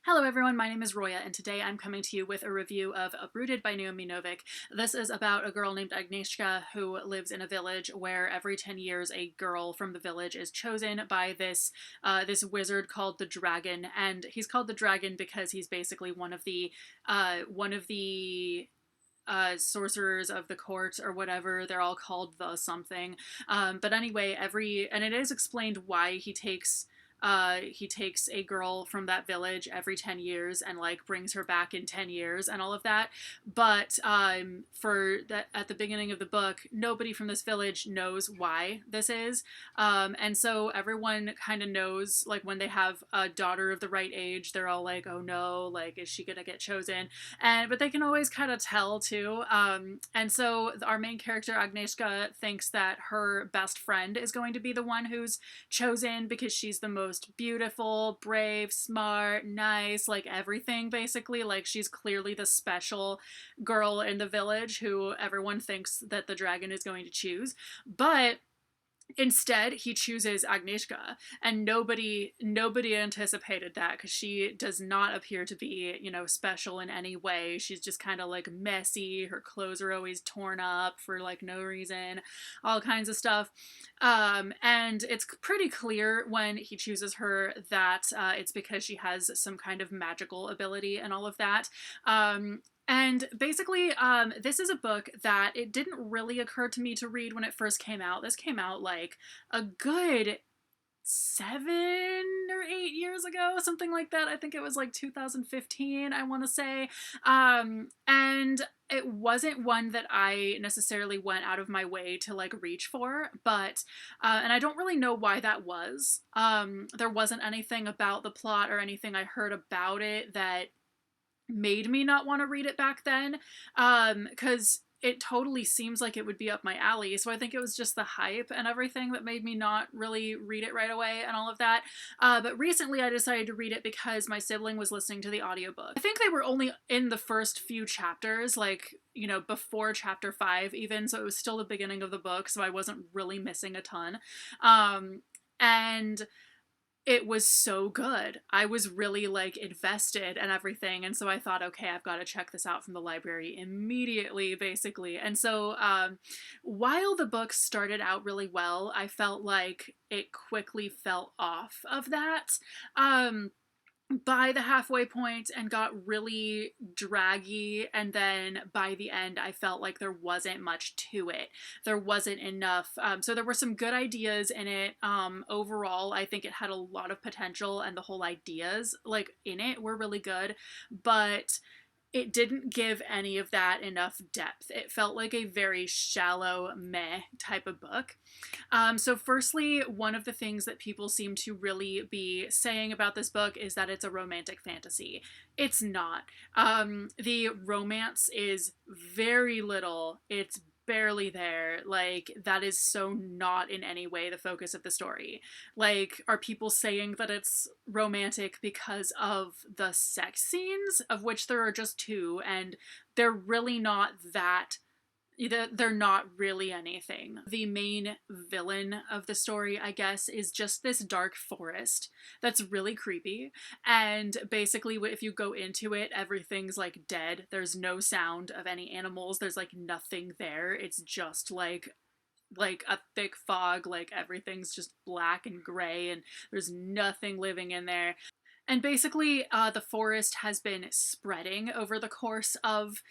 Hello everyone, my name is Roya, and today I'm coming to you with a review of Uprooted by Naomi Novik. This is about a girl named Agnieszka who lives in a village where every 10 years a girl from the village is chosen by this wizard called the Dragon, and he's called the Dragon because he's basically one of the sorcerers of the court or whatever. They're all called the something. But anyway, and it is explained why he takes a girl from that village every 10 years and like brings her back in 10 years and all of that. But for that, at the beginning of the book, nobody from this village knows why this is. And so everyone kind of knows, like, when they have a daughter of the right age, they're all like, oh no, like, is she gonna get chosen? But they can always kind of tell too. And so our main character Agnieszka thinks that her best friend is going to be the one who's chosen because she's the most beautiful, brave, smart, nice, like everything basically. Like, she's clearly the special girl in the village who everyone thinks that the dragon is going to choose. But instead, he chooses Agnieszka, and nobody anticipated that because she does not appear to be, special in any way. She's just kind of like messy. Her clothes are always torn up for like no reason, all kinds of stuff. And it's pretty clear when he chooses her that it's because she has some kind of magical ability and all of that. And basically, this is a book that it didn't really occur to me to read when it first came out. This came out like a good 7 or 8 years ago, something like that. I think it was like 2015, I want to say. And it wasn't one that I necessarily went out of my way to like reach for, but and I don't really know why that was. There wasn't anything about the plot or anything I heard about it that made me not want to read it back then, because it totally seems like it would be up my alley. So I think it was just the hype and everything that made me not really read it right away and all of that. But recently I decided to read it because my sibling was listening to the audiobook. I think they were only in the first few chapters, like, before chapter 5 even, so it was still the beginning of the book, so I wasn't really missing a ton. And it was so good. I was really like invested and everything. And so I thought, okay, I've got to check this out from the library immediately, basically. And so while the book started out really well, I felt like it quickly fell off of that by the halfway point and got really draggy, and then by the end I felt like there wasn't much to it. There wasn't enough. So there were some good ideas in it. Overall, I think it had a lot of potential, and the whole ideas like in it were really good, but it didn't give any of that enough depth. It felt like a very shallow, meh type of book. So firstly, one of the things that people seem to really be saying about this book is that it's a romantic fantasy. It's not. The romance is very little. It's barely there. Like, that is so not in any way the focus of the story. Like, are people saying that it's romantic because of the sex scenes, of which there are just two, and they're really not that. They're not really anything. The main villain of the story, I guess, is just this dark forest that's really creepy. And basically, if you go into it, everything's like dead. There's no sound of any animals. There's like nothing there. It's just like a thick fog. Like, everything's just black and gray, and there's nothing living in there. And basically, the forest has been spreading over the course of,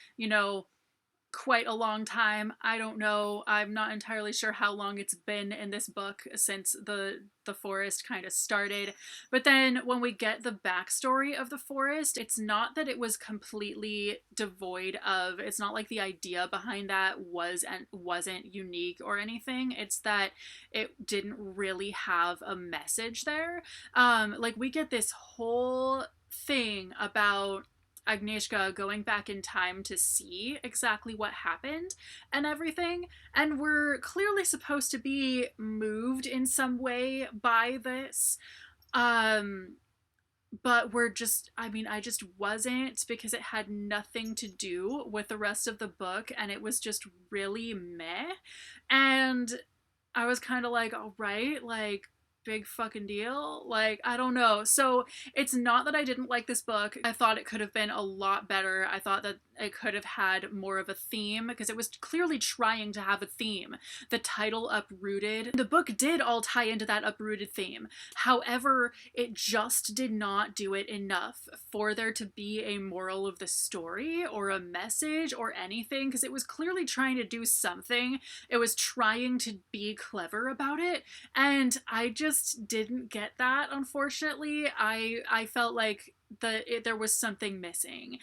quite a long time. I don't know. I'm not entirely sure how long it's been in this book since the forest kind of started. But then when we get the backstory of the forest, it's not that it was completely devoid of, it's not like the idea behind that wasn't unique or anything. It's that it didn't really have a message there. Like, we get this whole thing about Agnieszka going back in time to see exactly what happened and everything, and we're clearly supposed to be moved in some way by this, but I just wasn't, because it had nothing to do with the rest of the book, and it was just really meh. And I was kind of like, all right, like, big fucking deal. Like, I don't know. So it's not that I didn't like this book. I thought it could have been a lot better. I thought that it could have had more of a theme, because it was clearly trying to have a theme. The title, Uprooted, the book did all tie into that Uprooted theme. However, it just did not do it enough for there to be a moral of the story or a message or anything, because it was clearly trying to do something. It was trying to be clever about it, and I just didn't get that, unfortunately. I felt like there was something missing.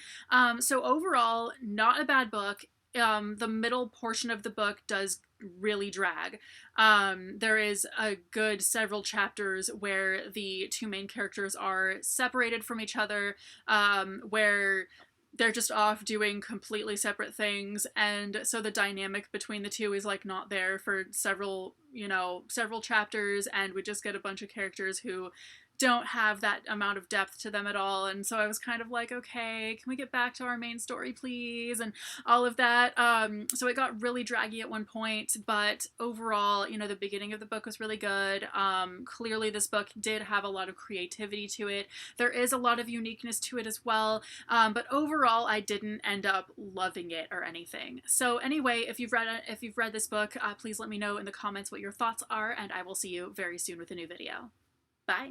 So overall, not a bad book. The middle portion of the book does really drag. There is a good several chapters where the two main characters are separated from each other, where they're just off doing completely separate things, and so the dynamic between the two is like not there for several chapters, and we just get a bunch of characters who don't have that amount of depth to them at all. And so I was kind of like, okay, can we get back to our main story, please? And all of that. So it got really draggy at one point, but overall, the beginning of the book was really good. Clearly this book did have a lot of creativity to it. There is a lot of uniqueness to it as well. But overall, I didn't end up loving it or anything. So anyway, if you've read this book, please let me know in the comments what your thoughts are, and I will see you very soon with a new video. Bye.